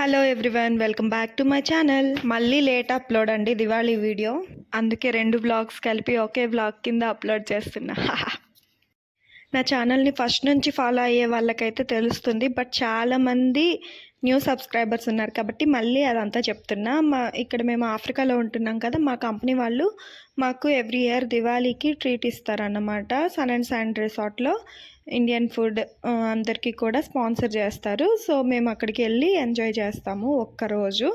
Hello everyone, welcome back to my channel. మళ్ళీ late upload అండి Diwali video, అందుకే 2 vlogs కలిపి ఒకే వ్లాగ్ కింద అప్లోడ్ చేస్తున్నా. నా ఛానల్ని ఫస్ట్ నుంచి ఫాలో అయ్యే వాళ్ళకైతే తెలుస్తుంది, బట్ చాలామంది న్యూ సబ్స్క్రైబర్స్ ఉన్నారు కాబట్టి మళ్ళీ అదంతా చెప్తున్నా. ఇక్కడ మేము ఆఫ్రికాలో ఉంటున్నాం కదా, మా కంపెనీ వాళ్ళు మాకు ఎవ్రీ ఇయర్ దివాళీకి ట్రీట్ ఇస్తారన్నమాట. సన్ అండ్ శాండ్ రిసార్ట్లో ఇండియన్ ఫుడ్ అందరికీ కూడా స్పాన్సర్ చేస్తారు. సో మేము అక్కడికి వెళ్ళి ఎంజాయ్ చేస్తాము ఒక్కరోజు.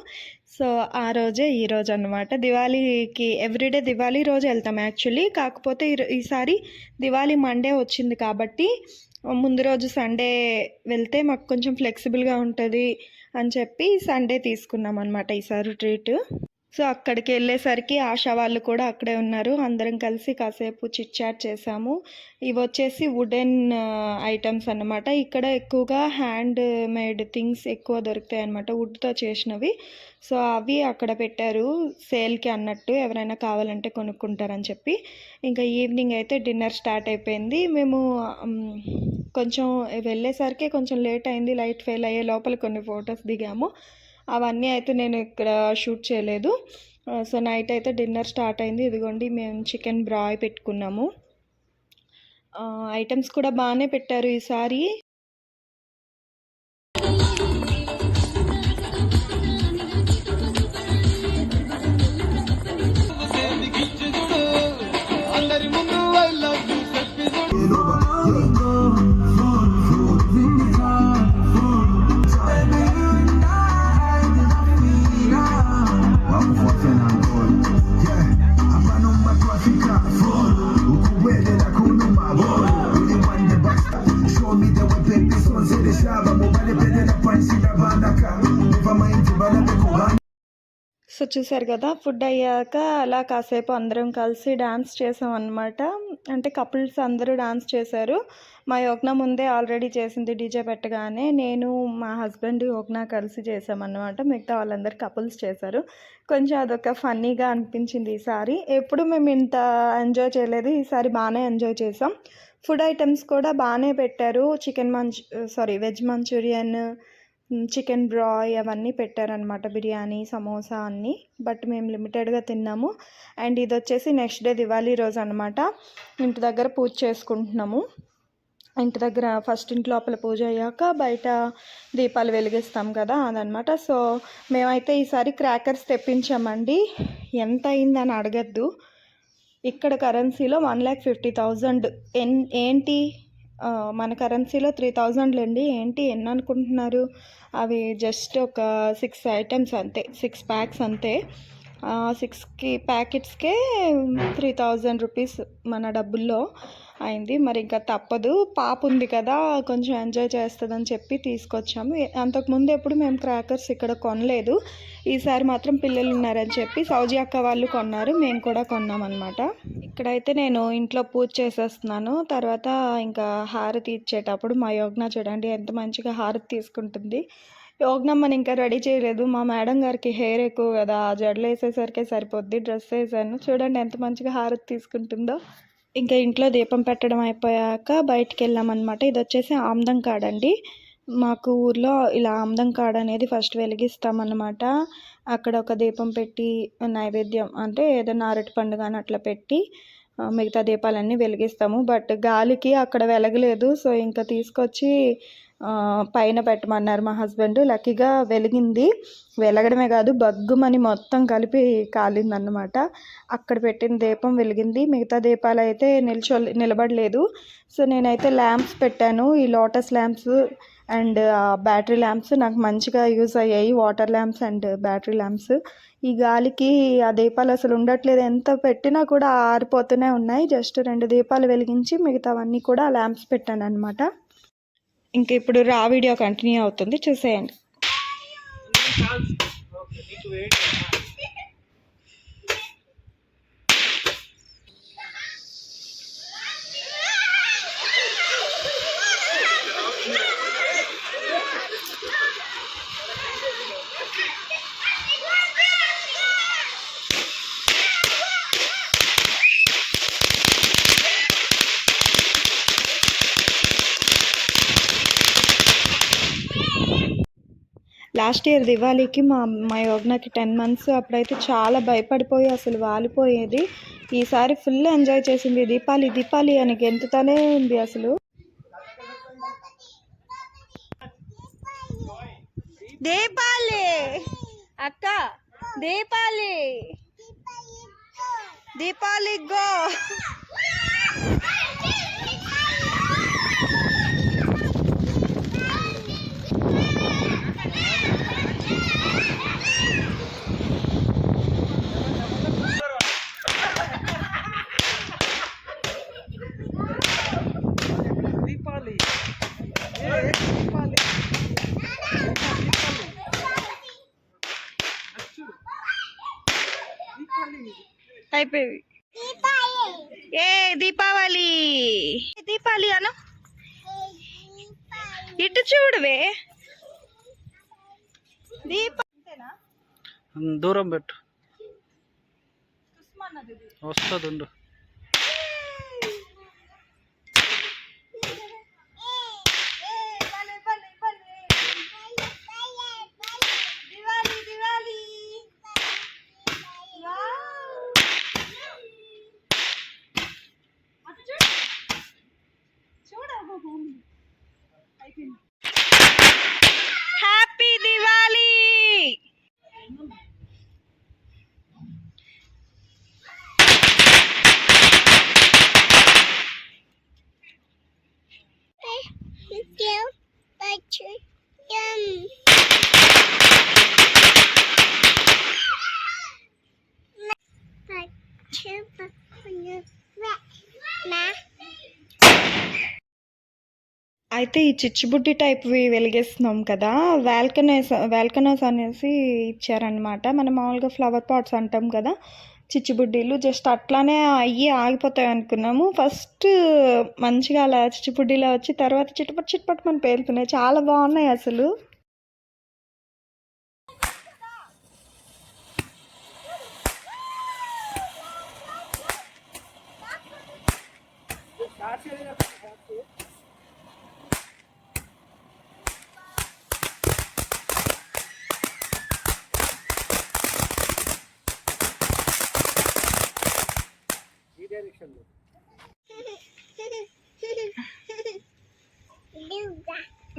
సో ఆ రోజే ఈరోజు అనమాట. దివాళీకి ఎవ్రీడే దివాళీ రోజు వెళ్తాం యాక్చువల్లీ. కాకపోతే ఈసారి దివాళీ మండే వచ్చింది కాబట్టి ముందు రోజు సండే వెళ్తే మాకు కొంచెం ఫ్లెక్సిబుల్గా ఉంటుంది అని చెప్పి సండే తీసుకున్నాం అనమాట ఈసారి ట్రీట్. సో అక్కడికి వెళ్ళేసరికి ఆశా వాళ్ళు కూడా అక్కడే ఉన్నారు. అందరం కలిసి కాసేపు చిట్ చాట్ చేసాము. ఇవి వచ్చేసి వుడెన్ ఐటమ్స్ అన్నమాట. ఇక్కడ ఎక్కువగా హ్యాండ్ మేడ్ థింగ్స్ ఎక్కువ దొరుకుతాయి అన్నమాట, వుడ్తో చేసినవి. సో అవి అక్కడ పెట్టారు సేల్కి అన్నట్టు, ఎవరైనా కావాలంటే కొనుక్కుంటారని చెప్పి. ఇంకా ఈవినింగ్ అయితే డిన్నర్ స్టార్ట్ అయిపోయింది. మేము కొంచెం వెళ్ళేసరికి కొంచెం లేట్ అయింది, లైట్ ఫెయిల్ అయ్యే లోపల కొన్ని ఫొటోస్ దిగాము. అవన్నీ అయితే నేను ఇక్కడ షూట్ చేయలేదు. సో నైట్ అయితే డిన్నర్ స్టార్ట్ అయింది. ఇదిగోండి మేము చికెన్ బ్రాయ్ పెట్టుకున్నాము. ఐటమ్స్ కూడా బాగానే పెట్టారు ఈసారి. సో చూసారు కదా, ఫుడ్ అయ్యాక అలా కాసేపు అందరం కలిసి డాన్స్ చేసాం అన్నమాట. అంటే కపుల్స్ అందరూ డాన్స్ చేశారు. మా యోగ్న ముందే ఆల్రెడీ చేసింది డీజే పెట్టగానే. నేను మా హస్బెండ్ యోగ్న కలిసి చేసామన్నమాట. మిగతా వాళ్ళందరూ కపుల్స్ చేశారు. కొంచెం అదొక ఫన్నీగా అనిపించింది ఈసారి. ఎప్పుడు మేము ఇంత ఎంజాయ్ చేయలేదు, ఈసారి బాగానే ఎంజాయ్ చేసాం. ఫుడ్ ఐటమ్స్ కూడా బాగానే పెట్టారు. వెజ్ మంచూరియన్, చికెన్ బ్రాయ్ అవన్నీ పెట్టారనమాట, బిర్యానీ, సమోసా అన్నీ. బట్ మేము లిమిటెడ్గా తిన్నాము. అండ్ ఇది వచ్చేసి నెక్స్ట్ డే దివాళీ రోజు అనమాట. ఇంటి దగ్గర పూజ చేసుకుంటున్నాము. ఇంటి దగ్గర ఫస్ట్ ఇంటి లోపల పూజ అయ్యాక బయట దీపాలు వెలిగిస్తాం కదా, అదనమాట. సో మేమైతే ఈసారి క్రాకర్స్ తెప్పించామండి. ఎంత అయిందని అడగద్దు, ఇక్కడ కరెన్సీలో 1,50,000. ఏంటి మన కరెన్సీలో 3,000 అండి. ఏంటి ఎన్ని అనుకుంటున్నారు? అవి జస్ట్ ఒక 6 ఐటమ్స్ అంతే, 6 ప్యాక్స్ అంతే. 6 ప్యాకెట్స్కే 3,000 రూపీస్ మన డబ్బుల్లో అయింది. మరి ఇంకా తప్పదు, పాప ఉంది కదా, కొంచెం ఎంజాయ్ చేస్తుందని చెప్పి తీసుకొచ్చాము. అంతకుముందు ఎప్పుడు మేము క్రాకర్స్ ఇక్కడ కొనలేదు. ఈసారి మాత్రం పిల్లలు ఉన్నారని చెప్పి సౌజీ అక్క వాళ్ళు కొన్నారు, మేము కూడా కొన్నామన్నమాట. ఇక్కడైతే నేను ఇంట్లో పూజ చేసేస్తున్నాను. తర్వాత ఇంకా హారతి ఇచ్చేటప్పుడు మా యోగ్న చూడండి ఎంత మంచిగా హారతి తీసుకుంటుంది. యోగ్నమ్మని ఇంకా రెడీ చేయలేదు, మా మేడం గారికి హెయిర్ ఎక్కువ కదా, జడలు వేసేసరికి సరిపోద్ది. డ్రెస్ వేసాను, చూడండి ఎంత మంచిగా హారతి తీసుకుంటుందో. ఇంకా ఇంట్లో దీపం పెట్టడం అయిపోయాక బయటికి వెళ్ళామన్నమాట. ఇది వచ్చేసి ఆమ్దం కాడ అండి. మాకు ఊర్లో ఇలా ఆమ్దం కాడ అనేది ఫస్ట్ వెలిగిస్తామన్నమాట. అక్కడ ఒక దీపం పెట్టి నైవేద్యం అంటే ఏదైనా అరటి పండు కానీ అట్లా పెట్టి మిగతా దీపాలన్నీ వెలిగిస్తాము. బట్ గాలికి అక్కడ వెలగలేదు. సో ఇంకా తీసుకొచ్చి పైన పెట్టమన్నారు మా హస్బెండ్. లక్కీగా వెలిగింది. వెలగడమే కాదు, బగ్గుమని మొత్తం కలిపి కాలిందన్నమాట. అక్కడ పెట్టిన దీపం వెలిగింది. మిగతా దీపాలు అయితే నిలబడలేదు. సో నేనైతే ల్యాంప్స్ పెట్టాను, ఈ lotus lamps and battery lamps నాకు మంచిగా యూజ్ అయ్యాయి. Water lamps and battery lamps. ఈ గాలికి ఆ దీపాలు అసలు ఉండట్లేదు, ఎంత పెట్టినా కూడా ఆరిపోతూనే ఉన్నాయి. జస్ట్ 2 దీపాలు వెలిగించి మిగతావన్నీ కూడా ల్యాంప్స్ పెట్టాను అనమాట. ఇంకా ఇప్పుడు రా వీడియో కంటిన్యూ అవుతుంది, చూసేయండి. లాస్ట్ ఇయర్ దివాళీకి మా యోగ్నకి 10 months, అప్పుడైతే చాలా భయపడిపోయి అసలు వాలిపోయేది. ఈసారి ఫుల్ ఎంజాయ్ చేసింది. దీపాలి దీపాలి అని గెంతుతానే ఉంది అసలు. దీపాలి అక్క, దీపాలి దీపాలి గో. అయిపోయి ఏ దీపావళి దీపావళి అను, ఇటు చూడవే దూరం పెట్టు వస్తుంది. హ్యాపీ దివాళీ. అయితే ఈ చిచ్చుబుడ్డి టైప్వి వెలిగిస్తున్నాం కదా, వాల్కనోస్ అనేసి ఇచ్చారనమాట. మనం మామూలుగా ఫ్లవర్ పాట్స్ అంటాం కదా, చిచ్చుబుడ్డీలు జస్ట్ అట్లానే అయ్యి ఆగిపోతాయి అనుకున్నాము. ఫస్ట్ మంచిగా అలా చిచ్చుబుడ్డీలా వచ్చి తర్వాత చిట్పట్ చిట్పట్ మన పేలుతున్నాయి. చాలా బాగున్నాయి అసలు.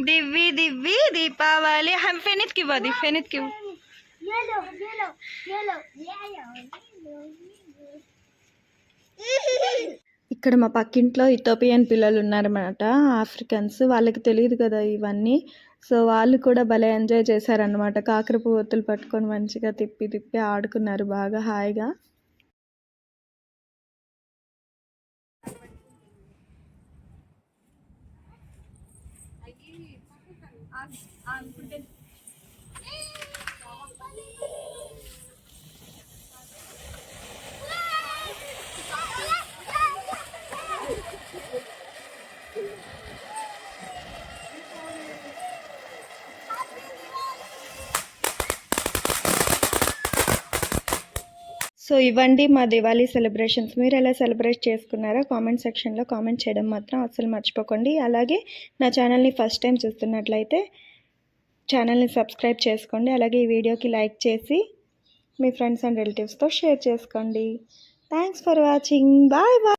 दिव्वी दिव्वी दीपावली हम फेनित की बादी फेनित की ఇక్కడ మా పక్కింట్లో ఇథోపియన్ పిల్లలు ఉన్నారన్నమాట, ఆఫ్రికన్స్. వాళ్ళకి తెలియదు కదా ఇవన్నీ, సో వాళ్ళు కూడా భలే ఎంజాయ్ చేశారనమాట. కాకరపు ఒత్తులు పట్టుకొని మంచిగా తిప్పి తిప్పి ఆడుకున్నారు బాగా హాయిగా. సో ఇవ్వండి మా దివాళీ సెలబ్రేషన్స్. మీరు ఎలా సెలబ్రేట్ చేసుకున్నారో కామెంట్ సెక్షన్లో కామెంట్ చేయడం మాత్రం అస్సలు మర్చిపోకండి. అలాగే నా ఛానల్ని ఫస్ట్ టైం చూస్తున్నట్లయితే ఛానల్ని సబ్స్క్రైబ్ చేసుకోండి. అలాగే ఈ వీడియోకి లైక్ చేసి మీ ఫ్రెండ్స్ అండ్ రిలేటివ్స్తో షేర్ చేసుకోండి. Thanks for watching. Bye bye.